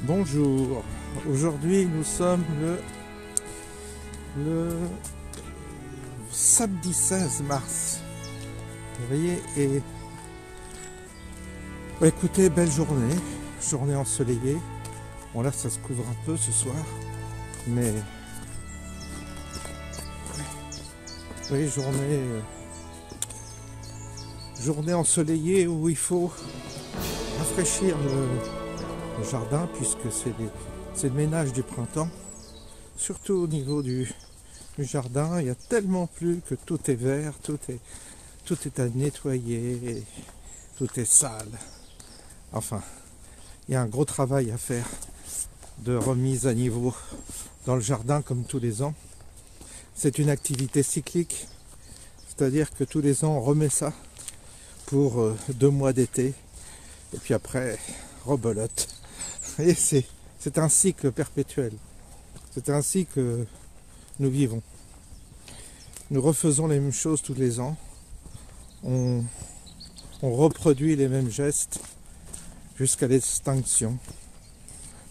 Bonjour, aujourd'hui nous sommes le samedi 16 mars, vous voyez, et écoutez, belle journée ensoleillée. Bon là ça se couvre un peu ce soir, mais oui, journée ensoleillée où il faut rafraîchir le jardin, puisque c'est le ménage du printemps, surtout au niveau du jardin. Il y a tellement plu que tout est vert, tout est à nettoyer, tout est sale. Enfin, il y a un gros travail à faire de remise à niveau dans le jardin comme tous les ans. C'est une activité cyclique, c'est-à-dire que tous les ans on remet ça pour 2 mois d'été et puis après rebelote. Et c'est un cycle perpétuel. C'est ainsi que nous vivons. Nous refaisons les mêmes choses tous les ans. On reproduit les mêmes gestes jusqu'à l'extinction,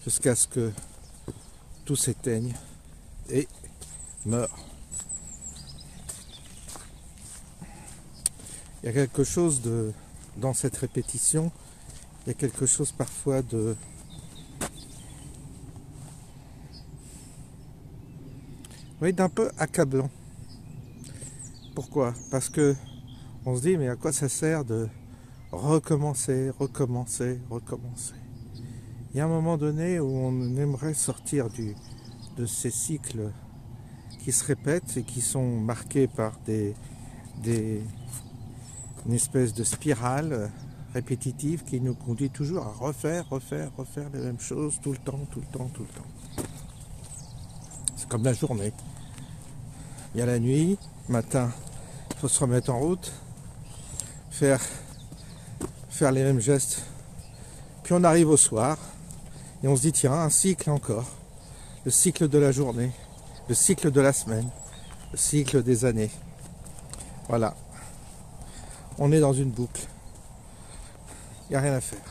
jusqu'à ce que tout s'éteigne et meure. Il y a quelque chose dans cette répétition, il y a quelque chose parfois d'un peu accablant. Pourquoi? Parce que on se dit, mais à quoi ça sert de recommencer? Il y a un moment donné où on aimerait sortir de ces cycles qui se répètent et qui sont marqués par une espèce de spirale répétitive qui nous conduit toujours à refaire les mêmes choses tout le temps. C'est comme la journée. Il y a la nuit, matin, il faut se remettre en route, faire les mêmes gestes. Puis on arrive au soir et on se dit, tiens, un cycle encore. Le cycle de la journée, le cycle de la semaine, le cycle des années. Voilà. On est dans une boucle. Il n'y a rien à faire.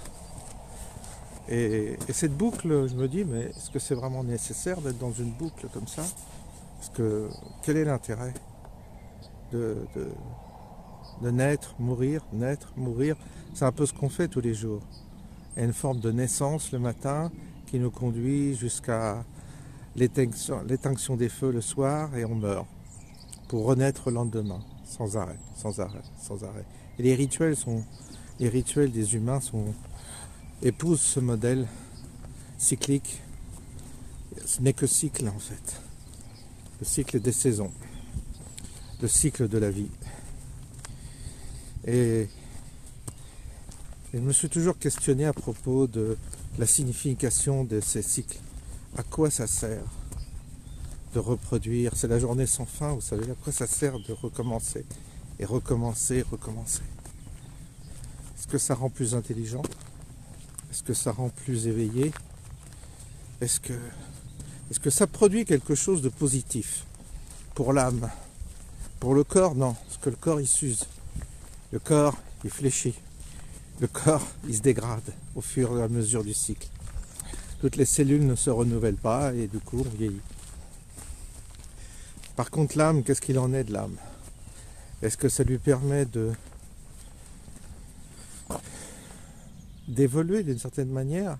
Et cette boucle, je me dis, mais est-ce que c'est vraiment nécessaire d'être dans une boucle comme ça? Parce que quel est l'intérêt de naître, mourir? C'est un peu ce qu'on fait tous les jours. Il y a une forme de naissance le matin qui nous conduit jusqu'à l'étection des feux le soir et on meurt pour renaître le lendemain, sans arrêt. Et les rituels des humains épousent ce modèle cyclique. Ce n'est que cycle en fait. Le cycle des saisons, le cycle de la vie. Et je me suis toujours questionné à propos de la signification de ces cycles. À quoi ça sert de reproduire? C'est la journée sans fin, vous savez, à quoi ça sert de recommencer et recommencer? Est-ce que ça rend plus intelligent? Est-ce que ça rend plus éveillé? Est-ce que ça produit quelque chose de positif pour l'âme? Pour le corps, non, parce que le corps il s'use, le corps il fléchit, le corps il se dégrade au fur et à mesure du cycle. Toutes les cellules ne se renouvellent pas et du coup on vieillit. Par contre l'âme, qu'est-ce qu'il en est de l'âme? Est-ce que ça lui permet d'évoluer d'une certaine manière?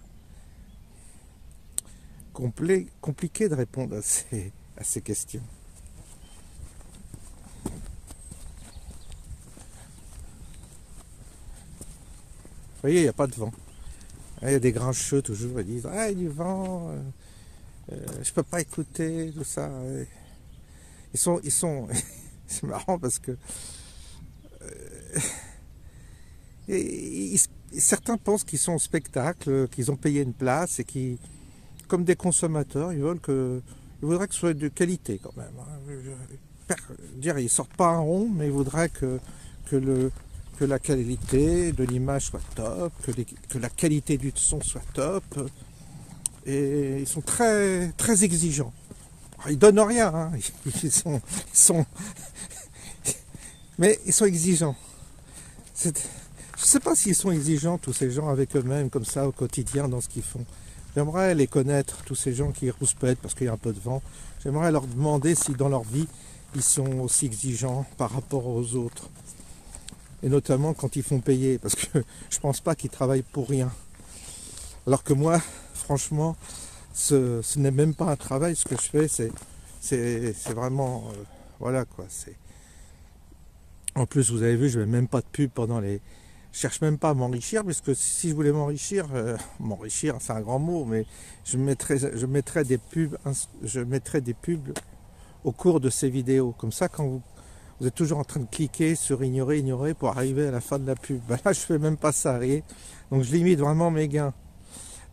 Compliqué de répondre à ces questions. Vous voyez, il n'y a pas de vent. Il y a des grincheux toujours, ils disent, ah, il y a du vent, je peux pas écouter, tout ça. Ils sont c'est marrant parce que certains pensent qu'ils sont au spectacle, qu'ils ont payé une place et qui, comme des consommateurs, ils voudraient que ce soit de qualité quand même. Dire, ils sortent pas un rond, mais ils voudraient que la qualité de l'image soit top, que la qualité du son soit top. Et ils sont très, très exigeants. Alors, ils donnent rien, hein. Mais ils sont exigeants. Je ne sais pas s'ils sont exigeants, tous ces gens, avec eux-mêmes, comme ça, au quotidien, dans ce qu'ils font. J'aimerais les connaître, tous ces gens qui rouspètent parce qu'il y a un peu de vent. J'aimerais leur demander si dans leur vie, ils sont aussi exigeants par rapport aux autres. Et notamment quand ils font payer, parce que je pense pas qu'ils travaillent pour rien. Alors que moi, franchement, ce n'est même pas un travail, ce que je fais, c'est vraiment... voilà quoi, c'est... En plus, vous avez vu, je ne mets même pas de pub pendant les... Je cherche même pas à m'enrichir, parce que si je voulais m'enrichir, c'est un grand mot, mais je mettrais des pubs au cours de ces vidéos. Comme ça, quand vous êtes toujours en train de cliquer sur ignorer, ignorer pour arriver à la fin de la pub. Ben là, je fais même pas ça, vous voyez. Donc je limite vraiment mes gains.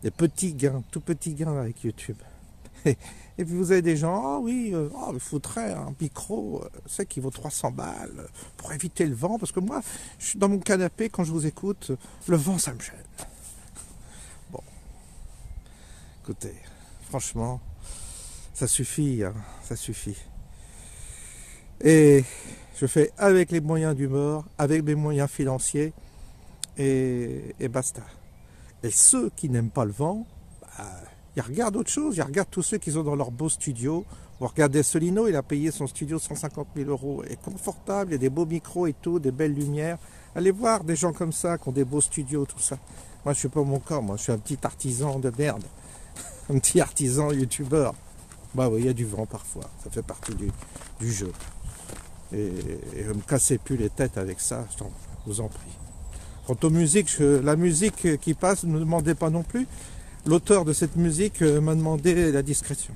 Des petits gains, tout petits gains avec YouTube. Et puis vous avez des gens, ah oui, il faudrait un micro, c'est qui vaut 300 balles pour éviter le vent, parce que moi, je suis dans mon canapé, quand je vous écoute, le vent, ça me gêne. Bon, écoutez, franchement, ça suffit, hein, ça suffit. Et je fais avec les moyens du bord, avec mes moyens financiers, et basta. Et ceux qui n'aiment pas le vent, ils regardent autre chose, ils regardent tous ceux qui sont dans leur beau studio. Vous regardez Solino, il a payé son studio 150 000 €, il est confortable, il y a des beaux micros et tout, des belles lumières. Allez voir des gens comme ça qui ont des beaux studios, tout ça. Moi je suis pas mon cas, moi je suis un petit artisan de merde, un petit artisan youtubeur. Bah oui, il y a du vent parfois, ça fait partie du jeu. Et ne me cassez plus les têtes avec ça, je vous en prie. Quant aux musiques, la musique qui passe, ne me demandez pas non plus. L'auteur de cette musique m'a demandé la discrétion.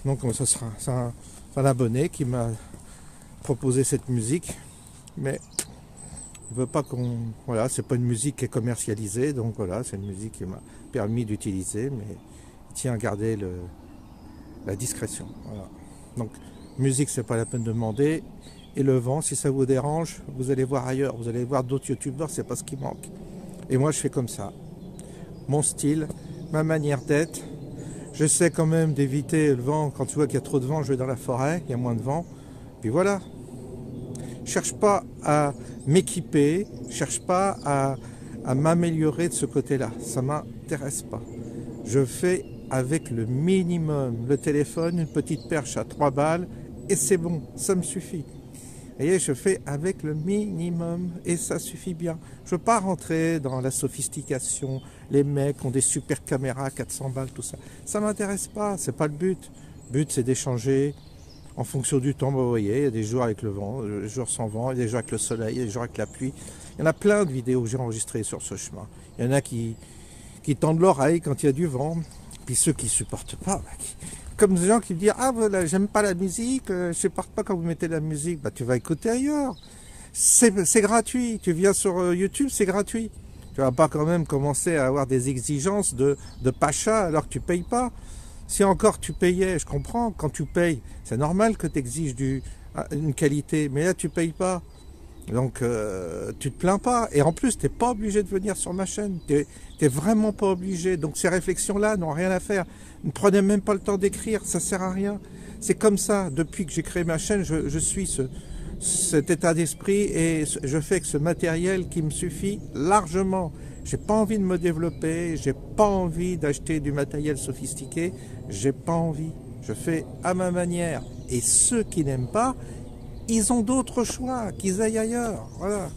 Donc ça sera un abonné qui m'a proposé cette musique. Mais il veut pas qu'on... Voilà, c'est pas une musique qui est commercialisée. Donc voilà, c'est une musique qui m'a permis d'utiliser. Mais il tient à garder la discrétion. Voilà. Donc musique, c'est pas la peine de demander. Et le vent, si ça vous dérange, vous allez voir ailleurs. Vous allez voir d'autres youtubeurs, c'est pas ce qui manque. Et moi, je fais comme ça. Mon style, ma manière d'être. J'essaie quand même d'éviter le vent. Quand tu vois qu'il y a trop de vent, je vais dans la forêt, il y a moins de vent. Puis voilà. Je cherche pas à m'équiper, je cherche pas à m'améliorer de ce côté-là. Ça m'intéresse pas. Je fais avec le minimum. Le téléphone, une petite perche à 3 balles, et c'est bon, ça me suffit. Vous voyez, je fais avec le minimum et ça suffit bien. Je ne veux pas rentrer dans la sophistication, les mecs ont des super caméras, 400 balles, tout ça. Ça ne m'intéresse pas, c'est pas le but. Le but, c'est d'échanger en fonction du temps. Vous voyez, il y a des jours avec le vent, des jours sans vent, il y a des jours avec le soleil, il y a des jours avec la pluie. Il y en a plein de vidéos que j'ai enregistrées sur ce chemin. Il y en a qui tendent l'oreille quand il y a du vent. Puis ceux qui ne supportent pas, comme des gens qui me disent « Ah voilà, j'aime pas la musique, je supporte pas quand vous mettez la musique. » Bah tu vas écouter ailleurs. C'est gratuit. Tu viens sur YouTube, c'est gratuit. Tu vas pas quand même commencer à avoir des exigences de pacha alors que tu payes pas. Si encore tu payais, je comprends, quand tu payes, c'est normal que tu exiges une qualité, mais là tu payes pas. Donc tu te plains pas. Et en plus, tu n'es pas obligé de venir sur ma chaîne. Tu n'es vraiment pas obligé. Donc ces réflexions-là n'ont rien à faire. Ne prenez même pas le temps d'écrire, ça sert à rien. C'est comme ça. Depuis que j'ai créé ma chaîne, je suis cet état d'esprit et je fais que ce matériel qui me suffit largement. J'ai pas envie de me développer, j'ai pas envie d'acheter du matériel sophistiqué, j'ai pas envie. Je fais à ma manière. Et ceux qui n'aiment pas, ils ont d'autres choix, qu'ils aillent ailleurs. Voilà.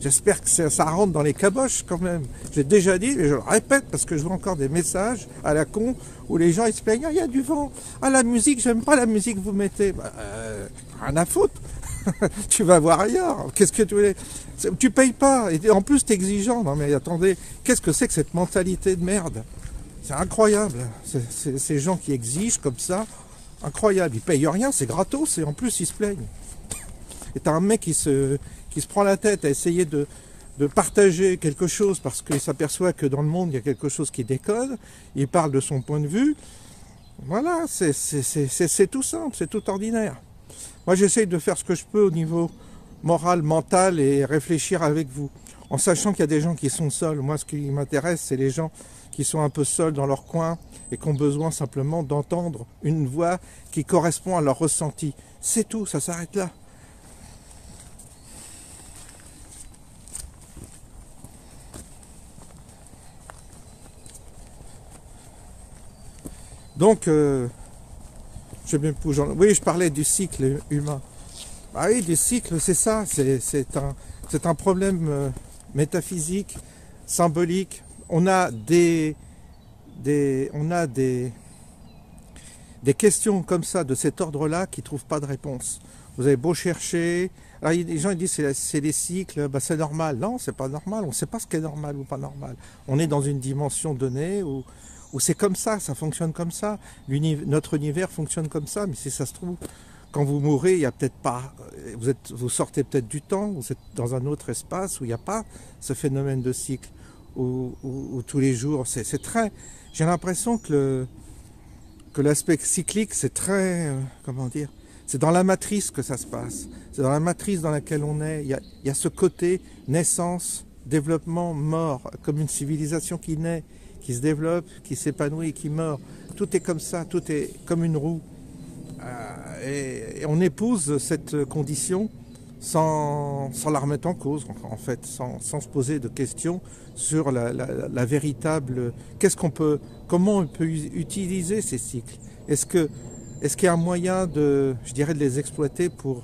J'espère que ça rentre dans les caboches quand même. J'ai déjà dit, mais je le répète parce que je vois encore des messages à la con où les gens ils se plaignent, il y a du vent. Ah la musique, j'aime pas la musique que vous mettez. Bah, rien à foutre. Tu vas voir ailleurs. Qu'est-ce que tu voulais? Tu payes pas. Et en plus, tu es exigeant. Non mais attendez, qu'est-ce que c'est que cette mentalité de merde? C'est incroyable. Ces gens qui exigent comme ça, incroyable. Ils payent rien, c'est gratos et en plus ils se plaignent. Et t'as un mec qui se prend la tête à essayer de partager quelque chose parce qu'il s'aperçoit que dans le monde il y a quelque chose qui déconne, il parle de son point de vue, voilà, c'est tout simple, c'est tout ordinaire. Moi j'essaye de faire ce que je peux au niveau moral, mental et réfléchir avec vous, en sachant qu'il y a des gens qui sont seuls. Moi ce qui m'intéresse c'est les gens qui sont un peu seuls dans leur coin et qui ont besoin simplement d'entendre une voix qui correspond à leur ressenti. C'est tout, ça s'arrête là. Donc, je sais même plus où oui, je parlais du cycle humain. Ah oui, du cycle, c'est ça. C'est un problème métaphysique, symbolique. On a on a des questions comme ça, de cet ordre-là, qui ne trouvent pas de réponse. Vous avez beau chercher. Alors, les gens ils disent c'est les cycles, bah, c'est normal. Non, c'est pas normal. On ne sait pas ce qui est normal ou pas normal. On est dans une dimension donnée où c'est comme ça fonctionne comme ça. Notre univers fonctionne comme ça, mais si ça se trouve, quand vous mourrez, il y a peut-être pas. Vous sortez peut-être du temps, vous êtes dans un autre espace où il n'y a pas ce phénomène de cycle, où tous les jours, c'est très. J'ai l'impression que l'aspect cyclique, c'est très. Comment dire? C'est dans la matrice que ça se passe. C'est dans la matrice dans laquelle on est. Il y a ce côté naissance, développement, mort, comme une civilisation qui naît, qui se développe, qui s'épanouit et qui meurt. Tout est comme ça, tout est comme une roue. Et on épouse cette condition sans la remettre en cause, en fait, sans se poser de questions sur la véritable. Comment on peut utiliser ces cycles? Est-ce qu'il y a un moyen de les exploiter pour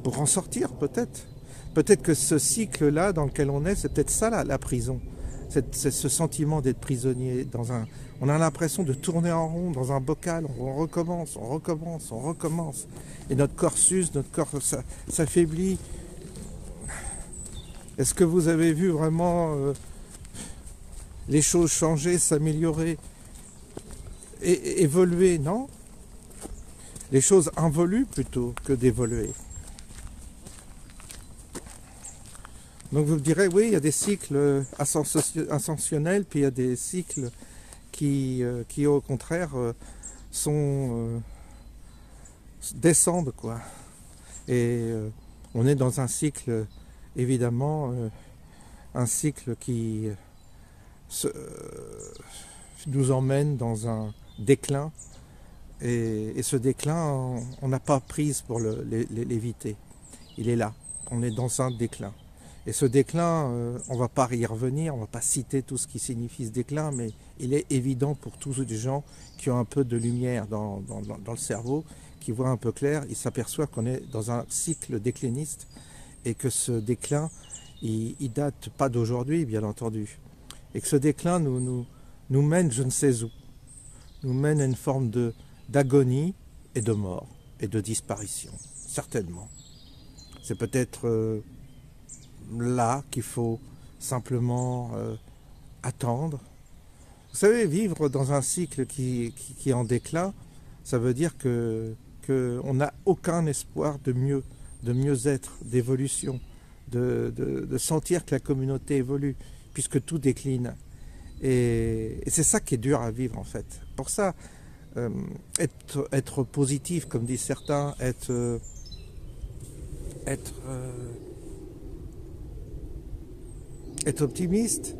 en sortir, peut-être? Peut-être que ce cycle-là dans lequel on est, c'est peut-être ça la prison. C'est ce sentiment d'être prisonnier on a l'impression de tourner en rond dans un bocal, on recommence, on recommence, on recommence. Et notre corps s'use, notre corps s'affaiblit. Est-ce que vous avez vu vraiment les choses changer, s'améliorer, et évoluer? Non. Les choses involuent plutôt que d'évoluer. Donc vous me direz, oui, il y a des cycles ascensionnels, puis il y a des cycles qui au contraire, descendent, quoi. Et on est dans un cycle, évidemment, un cycle qui nous emmène dans un déclin. Et ce déclin, on n'a pas prise pour l'éviter. Il est là. On est dans un déclin. Et ce déclin, on ne va pas y revenir, on ne va pas citer tout ce qui signifie ce déclin, mais il est évident pour tous les gens qui ont un peu de lumière dans le cerveau, qui voient un peu clair, ils s'aperçoivent qu'on est dans un cycle décliniste et que ce déclin, il date pas d'aujourd'hui, bien entendu. Et que ce déclin nous mène je ne sais où, nous mène à une forme d'agonie et de mort et de disparition, certainement. C'est peut-être là qu'il faut simplement attendre. Vous savez, vivre dans un cycle qui est en déclin, ça veut dire qu'on n'a aucun espoir de mieux-être, d'évolution, de sentir que la communauté évolue, puisque tout décline. Et c'est ça qui est dur à vivre, en fait. Pour ça, être positif, comme disent certains, être optimiste,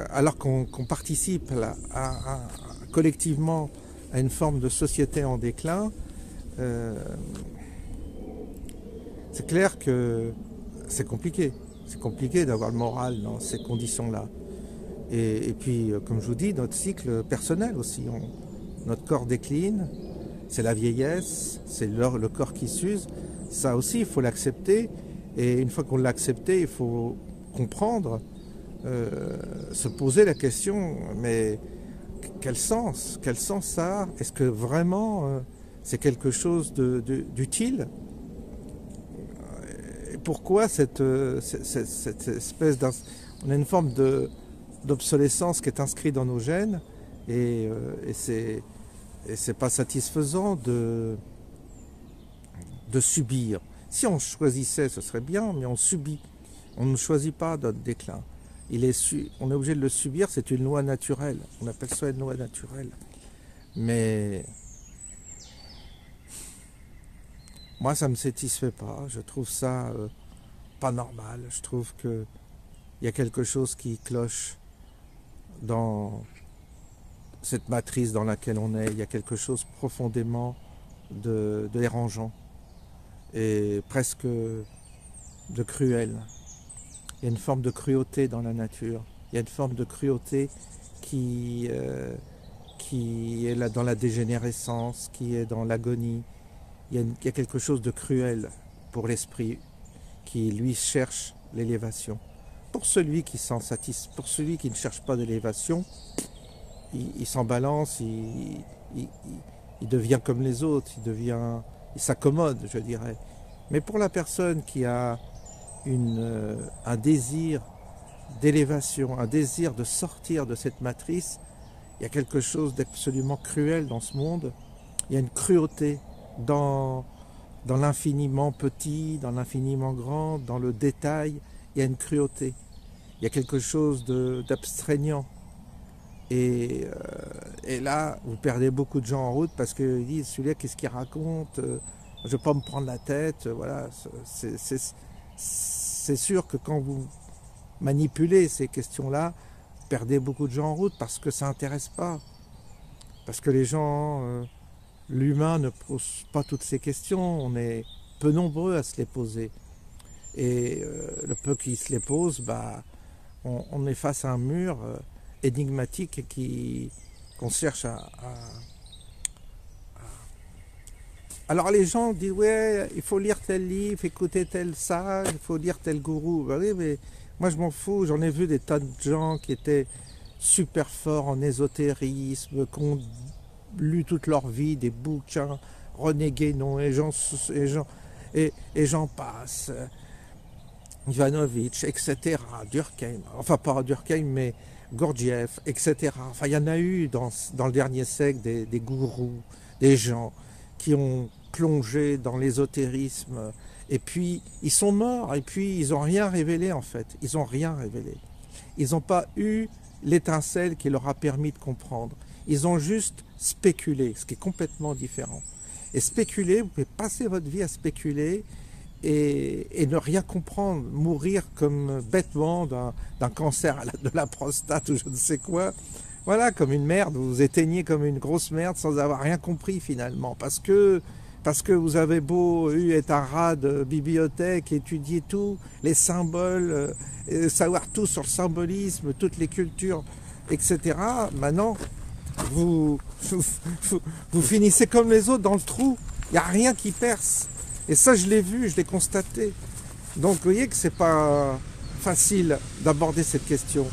alors qu'on participe collectivement à une forme de société en déclin, c'est clair que c'est compliqué. C'est compliqué d'avoir le moral dans ces conditions-là. Et puis, comme je vous dis, notre cycle personnel aussi. Notre corps décline, c'est la vieillesse, c'est le corps qui s'use. Ça aussi, il faut l'accepter. Et une fois qu'on l'a accepté, il faut comprendre, se poser la question, mais quel sens ça a? Est-ce que vraiment c'est quelque chose d'utile? Et pourquoi cette espèce on a une forme d'obsolescence qui est inscrite dans nos gènes, et c'est pas satisfaisant de subir. Si on choisissait, ce serait bien, mais on subit. On ne choisit pas notre déclin. On est obligé de le subir, c'est une loi naturelle. On appelle ça une loi naturelle. Mais moi, ça ne me satisfait pas. Je trouve ça pas normal. Je trouve qu'il y a quelque chose qui cloche dans cette matrice dans laquelle on est. Il y a quelque chose profondément de dérangeant et presque de cruel. Il y a une forme de cruauté dans la nature. Il y a une forme de cruauté qui qui est là dans la dégénérescence, qui est dans l'agonie. Il y a quelque chose de cruel pour l'esprit qui, lui, cherche l'élévation. Pour celui qui s'en satisfait, pour celui qui ne cherche pas d'élévation, il s'en balance, il devient comme les autres, il s'accommode, je dirais. Mais pour la personne qui a un désir d'élévation, un désir de sortir de cette matrice, il y a quelque chose d'absolument cruel dans ce monde. Il y a une cruauté dans l'infiniment petit, dans l'infiniment grand, dans le détail. Il y a une cruauté. Il y a quelque chose d'abstraignant. Et là, vous perdez beaucoup de gens en route parce qu'ils disent, celui-là, qu'est-ce qu'il raconte? Je ne vais pas me prendre la tête. Voilà. C'est sûr que quand vous manipulez ces questions-là, vous perdez beaucoup de gens en route parce que ça n'intéresse pas. Parce que les gens, l'humain ne pose pas toutes ces questions. On est peu nombreux à se les poser. Et le peu qui se les pose, on est face à un mur énigmatique qu'on cherche à... Alors les gens disent, ouais, il faut lire tel livre, écouter tel sage, il faut lire tel gourou. Ben oui, mais moi je m'en fous, j'en ai vu des tas de gens qui étaient super forts en ésotérisme, qui ont lu toute leur vie des bouquins, René Guénon, et j'en passe, Ivanovitch, etc., Durkheim, enfin pas Durkheim, mais Gurdjieff, etc. Enfin, il y en a eu dans le dernier siècle des gourous, des gens qui ont plongé dans l'ésotérisme, et puis ils sont morts, et puis ils n'ont rien révélé en fait, ils n'ont rien révélé. Ils n'ont pas eu l'étincelle qui leur a permis de comprendre. Ils ont juste spéculé, ce qui est complètement différent. Et spéculer, vous pouvez passer votre vie à spéculer et ne rien comprendre, mourir comme bêtement d'un cancer de la prostate ou je ne sais quoi. Voilà, comme une merde, vous vous éteignez comme une grosse merde sans avoir rien compris finalement. Parce que vous avez beau être un rat de bibliothèque, étudier tout, les symboles, savoir tout sur le symbolisme, toutes les cultures, etc. Maintenant, vous finissez comme les autres dans le trou. Il n'y a rien qui perce. Et ça, je l'ai vu, je l'ai constaté. Donc, vous voyez que c'est pas facile d'aborder cette question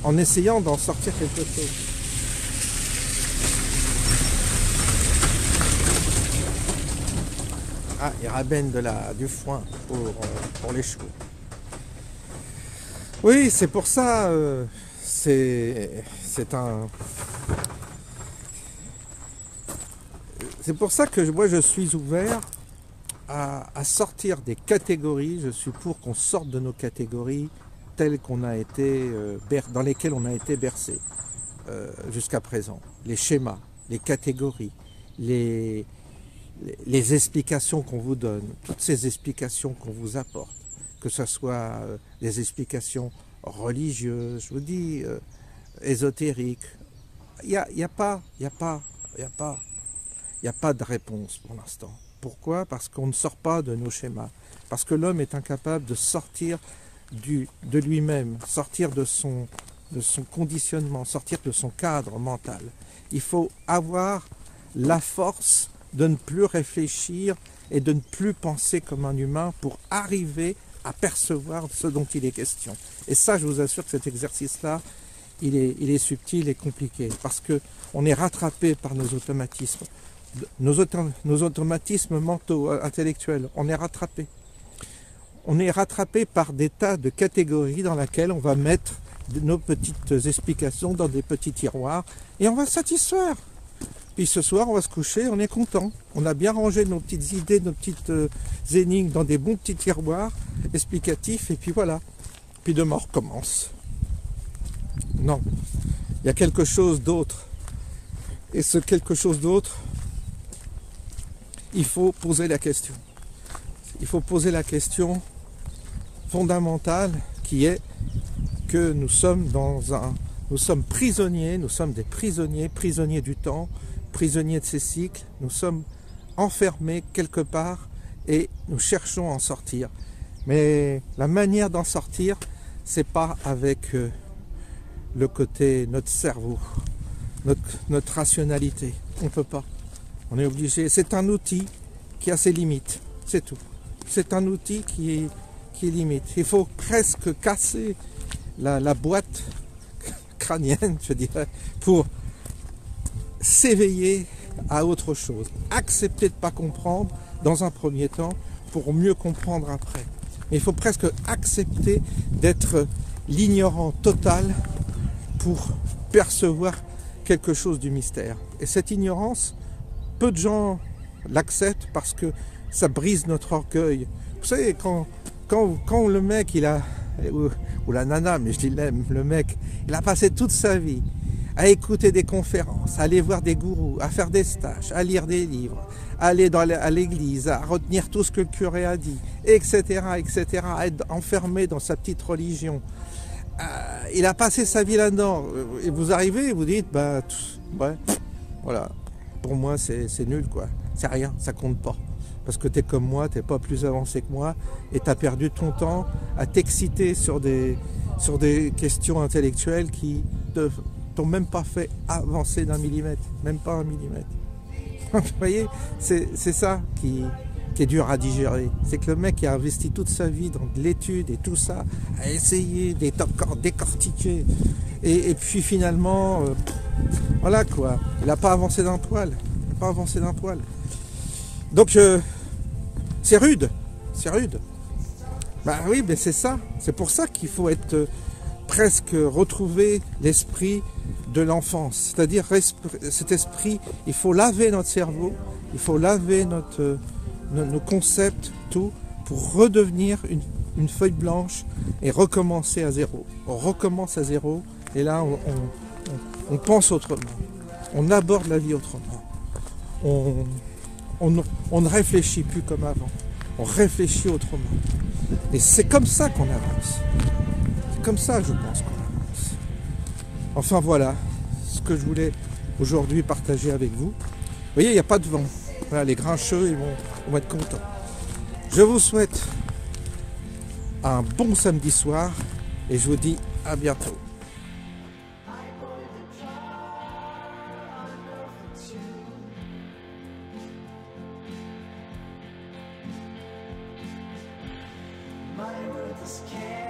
en essayant d'en sortir quelque chose. Ah, il ramène du foin pour les chevaux. Oui, c'est pour ça, c'est pour ça que moi je suis ouvert à sortir des catégories. Je suis pour qu'on sorte de nos catégories telles qu'on a été dans lesquelles on a été bercé jusqu'à présent. Les schémas, les catégories, les explications qu'on vous donne, toutes ces explications qu'on vous apporte, que ce soit des explications religieuses, je vous dis, ésotériques, il n'y a pas de réponse pour l'instant. Pourquoi? Parce qu'on ne sort pas de nos schémas. Parce que l'homme est incapable de sortir de lui-même, sortir de son conditionnement, sortir de son cadre mental. Il faut avoir la force de ne plus réfléchir et de ne plus penser comme un humain pour arriver à percevoir ce dont il est question. Et ça, je vous assure que cet exercice-là, il est subtil et compliqué, parce qu'on est rattrapé par nos automatismes. Nos automatismes mentaux, intellectuels, on est rattrapé. On est rattrapé par des tas de catégories dans lesquelles on va mettre nos petites explications dans des petits tiroirs et on va satisfaire. Puis ce soir, on va se coucher, on est content. On a bien rangé nos petites idées, nos petites énigmes dans des bons petits tiroirs explicatifs et puis voilà. Puis demain, on recommence. Non, il y a quelque chose d'autre. Et ce quelque chose d'autre, il faut poser la question. Il faut poser la question fondamentale qui est que nous sommes prisonniers, nous sommes des prisonniers du temps, prisonniers de ces cycles, nous sommes enfermés quelque part et nous cherchons à en sortir. Mais la manière d'en sortir, c'est pas avec le côté notre cerveau. notre rationalité. On ne peut pas. On est obligé. C'est un outil qui a ses limites. C'est tout. C'est un outil qui est limite. Il faut presque casser la boîte crânienne, je dirais, pour s'éveiller à autre chose. Accepter de ne pas comprendre dans un premier temps pour mieux comprendre après. Mais il faut presque accepter d'être l'ignorant total pour percevoir quelque chose du mystère. Et cette ignorance, peu de gens l'acceptent parce que ça brise notre orgueil. Vous savez, quand le mec, ou la nana, mais je dis le mec, il a passé toute sa vie à écouter des conférences, à aller voir des gourous, à faire des stages, à lire des livres, à aller à l'église, à retenir tout ce que le curé a dit, etc., à être enfermé dans sa petite religion. Il a passé sa vie là-dedans. Et vous arrivez et vous dites, ouais, voilà, pour moi c'est nul, quoi. C'est rien, ça compte pas. Parce que t'es comme moi, t'es pas plus avancé que moi, et t'as perdu ton temps à t'exciter sur des questions intellectuelles qui t'ont même pas fait avancer d'un millimètre, même pas un millimètre. Vous voyez, c'est ça qui est dur à digérer. C'est que le mec qui a investi toute sa vie dans de l'étude et tout ça, a essayé décortiquer, et puis finalement, voilà quoi, il n'a pas avancé d'un poil. Donc, c'est rude. Bah oui, mais c'est ça. C'est pour ça qu'il faut être presque retrouver l'esprit de l'enfance. C'est-à-dire cet esprit, il faut laver notre cerveau, il faut laver nos concepts, tout, pour redevenir une feuille blanche et recommencer à zéro. On recommence à zéro et là on pense autrement. On aborde la vie autrement. On ne réfléchit plus comme avant. On réfléchit autrement. Et c'est comme ça qu'on avance. C'est comme ça, je pense, qu'on avance. Enfin voilà, ce que je voulais aujourd'hui partager avec vous. Vous voyez, il n'y a pas de vent. Voilà, les grincheux, ils vont être contents. Je vous souhaite un bon samedi soir et je vous dis à bientôt. My world is scared.